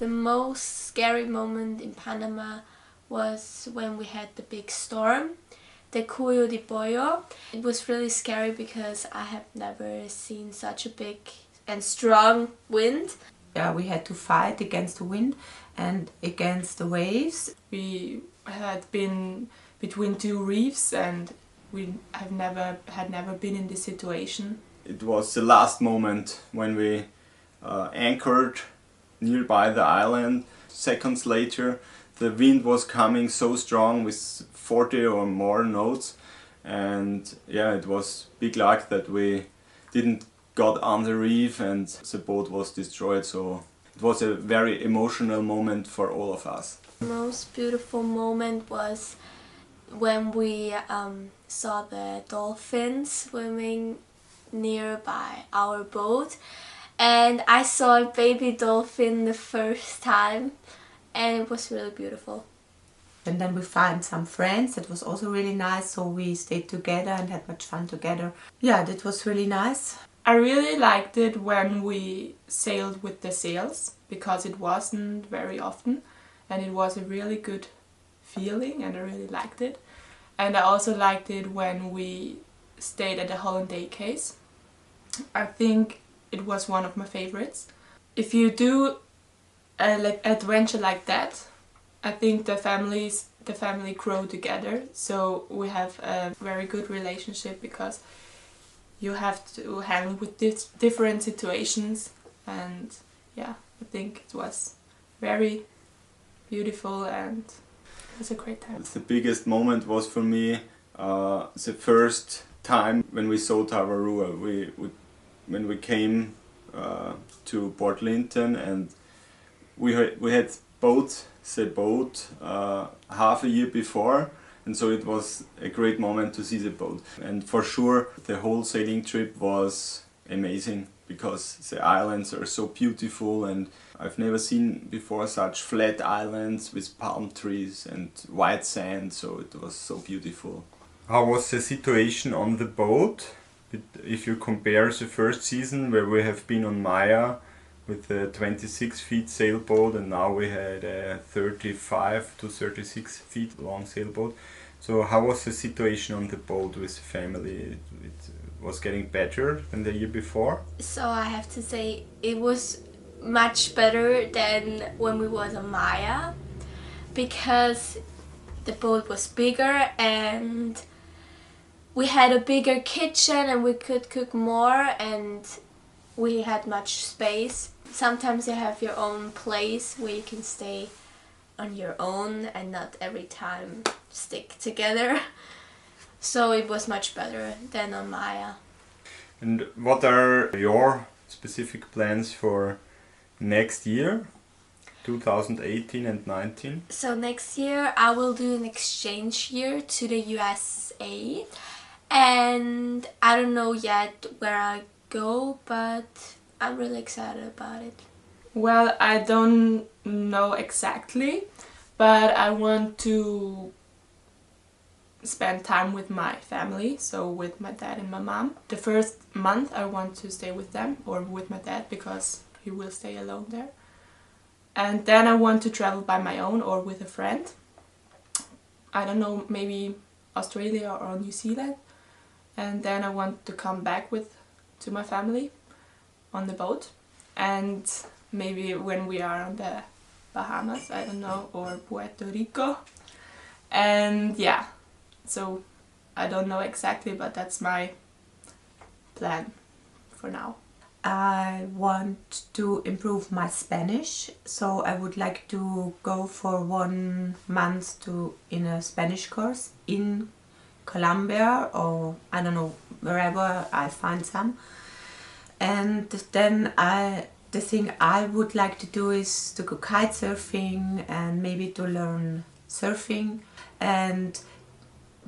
The most scary moment in Panama was when we had the big storm, the Cuyo de Pollo. It was really scary because I have never seen such a big and strong wind. Yeah, we had to fight against the wind and against the waves. We had been between two reefs and we had never been in this situation. It was the last moment when we anchored nearby the island. Seconds later, the wind was coming so strong with 40 or more knots, and yeah, it was big luck that we didn't got on the reef and the boat was destroyed. So it was a very emotional moment for all of us. The most beautiful moment was when we saw the dolphins swimming nearby our boat, and I saw a baby dolphin the first time, and it was really beautiful. And then we found some friends. That was also really nice, so we stayed together and had much fun together. Yeah, that was really nice. I really liked it when we sailed with the sails, because it wasn't very often and it was a really good feeling and I really liked it. And I also liked it when we stayed at the Hollandaise case. I think it was one of my favorites. If you do an adventure like that, I think the family grow together, so we have a very good relationship because you have to handle with different situations, and yeah, I think it was very beautiful and it was a great time. The biggest moment was for me the first time when we saw Tavarua. When we came to Port Linton, and we had bought the boat half a year before, and so it was a great moment to see the boat. And for sure the whole sailing trip was amazing because the islands are so beautiful, and I've never seen before such flat islands with palm trees and white sand, so it was so beautiful. How was the situation on the boat? If you compare the first season where we have been on Maya with a 26 feet sailboat, and now we had a 35 to 36 feet long sailboat. So how was the situation on the boat with the family? It was getting better than the year before? So I have to say it was much better than when we was on Maya, because the boat was bigger and we had a bigger kitchen and we could cook more and we had much space. Sometimes you have your own place where you can stay on your own and not every time stick together. So it was much better than on Maya. And what are your specific plans for next year, 2018 and 19? So next year I will do an exchange year to the USA, and I don't know yet where I go, but I'm really excited about it. Well, I don't know exactly, but I want to spend time with my family, so with my dad and my mom. The first month I want to stay with them, or with my dad, because he will stay alone there. And then I want to travel by my own or with a friend. I don't know, maybe Australia or New Zealand. And then I want to come back to my family on the boat. And maybe when we are on the Bahamas, I don't know, or Puerto Rico. And yeah, so I don't know exactly, but that's my plan for now. I want to improve my Spanish, so I would like to go for 1 month in a Spanish course in Colombia, or I don't know, wherever I find some. And then the thing I would like to do is to go kite surfing and maybe to learn surfing. And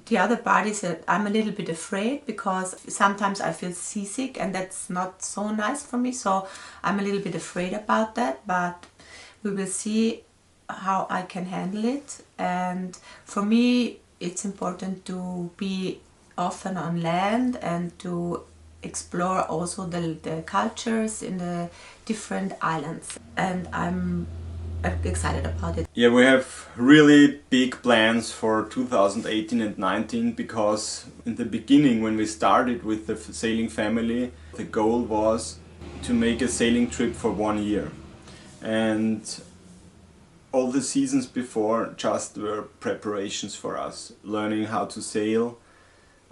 the other part is that I'm a little bit afraid because sometimes I feel seasick and that's not so nice for me, so I'm a little bit afraid about that, but we will see how I can handle it. And for me it's important to be often on land and to explore also the cultures in the different islands. And I'm excited about it. Yeah, we have really big plans for 2018 and 19 because in the beginning when we started with the sailing family, the goal was to make a sailing trip for 1 year. And all the seasons before just were preparations for us, learning how to sail,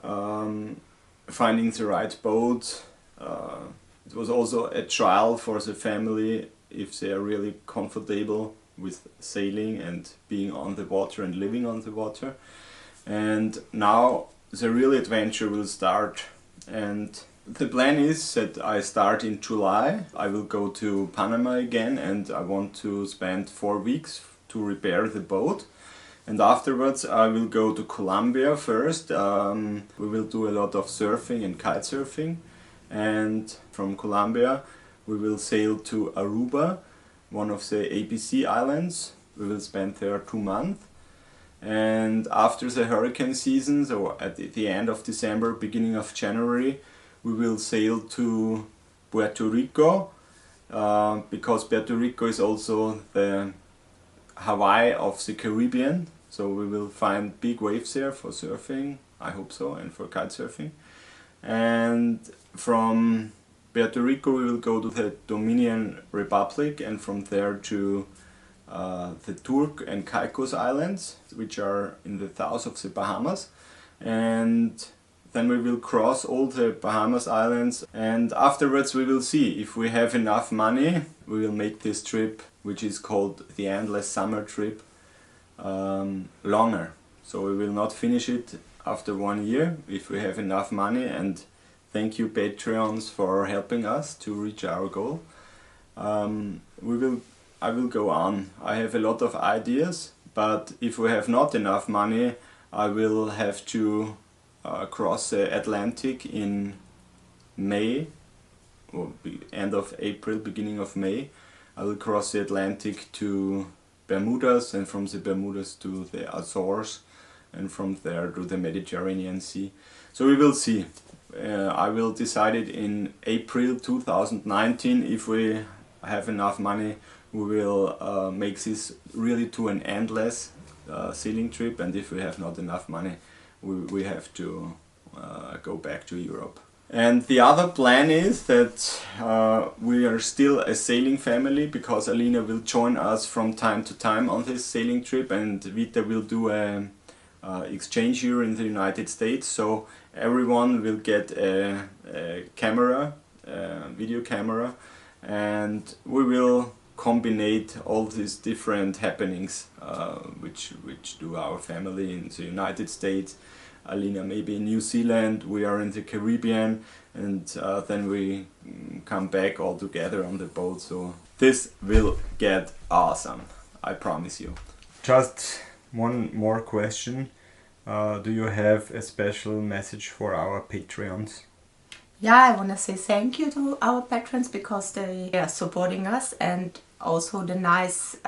finding the right boat. It was also a trial for the family if they are really comfortable with sailing and being on the water and living on the water. And now the real adventure will start, and the plan is that I start in July. I will go to Panama again and I want to spend 4 weeks to repair the boat. And afterwards I will go to Colombia first. We will do a lot of surfing and kite surfing. And from Colombia we will sail to Aruba, one of the ABC islands. We will spend there 2 months. And after the hurricane season, so at the end of December, beginning of January, we will sail to Puerto Rico, because Puerto Rico is also the Hawaii of the Caribbean. So we will find big waves there for surfing, I hope so, and for kite surfing. And from Puerto Rico we will go to the Dominican Republic, and from there to the Turk and Caicos Islands, which are in the south of the Bahamas. And then we will cross all the Bahamas Islands, and afterwards we will see if we have enough money. We will make this trip, which is called the Endless Summer Trip, longer. So we will not finish it after 1 year if we have enough money, and thank you Patreons for helping us to reach our goal. I will go on. I have a lot of ideas, but if we have not enough money, I will have to cross the Atlantic in May, or end of April, beginning of May. I will cross the Atlantic to Bermudas, and from the Bermudas to the Azores, and from there to the Mediterranean Sea. So we will see. I will decide it in April 2019. If we have enough money, we will make this really to an endless sailing trip, and if we have not enough money, we have to go back to Europe. And the other plan is that we are still a sailing family, because Alina will join us from time to time on this sailing trip, and Vita will do an exchange year in the United States. So everyone will get a camera, a video camera, and we will combine all these different happenings which do our family in the United States. Alina maybe in New Zealand, we are in the Caribbean, and then we come back all together on the boat. So this will get awesome, I promise you. Just one more question. Do you have a special message for our Patreons? Yeah, I want to say thank you to our patrons, because they are supporting us, and also the nice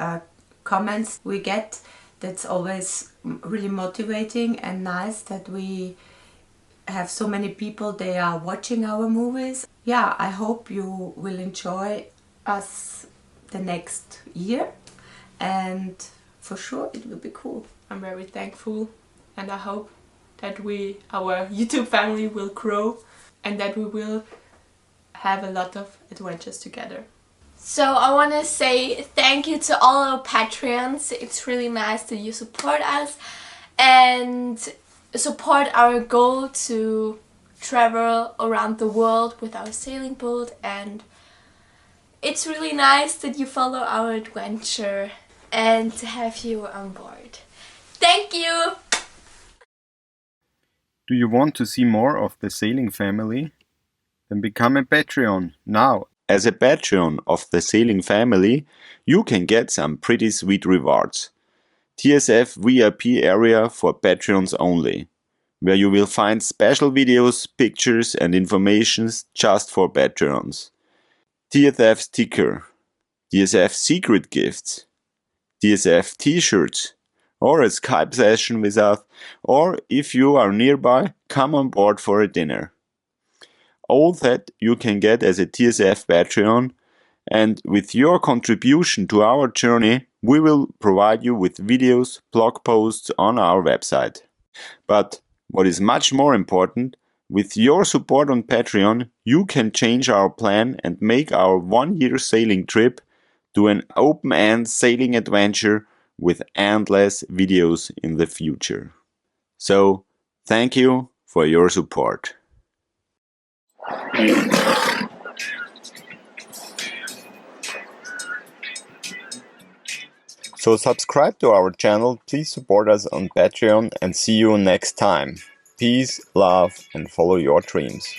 comments we get. That's always really motivating and nice that we have so many people, they are watching our movies. Yeah, I hope you will enjoy us the next year, and for sure it will be cool. I'm very thankful, and I hope that our YouTube family will grow, and that we will have a lot of adventures together. So I want to say thank you to all our Patreons. It's really nice that you support us and support our goal to travel around the world with our sailing boat, and it's really nice that you follow our adventure and to have you on board. Thank you! Do you want to see more of the sailing family? Then become a Patreon now. As a Patreon of the sailing family, you can get some pretty sweet rewards. TSF VIP area for Patreons only, where you will find special videos, pictures and informations just for Patreons. TSF sticker, TSF secret gifts, TSF t-shirts, or a Skype session with us, or if you are nearby, come on board for a dinner. All that you can get as a TSF Patreon, and with your contribution to our journey, we will provide you with videos, blog posts on our website. But what is much more important, with your support on Patreon, you can change our plan and make our 1-year sailing trip to an open-end sailing adventure with endless videos in the future. So, thank you for your support. So subscribe to our channel, please support us on Patreon, and see you next time. Peace, love, and follow your dreams.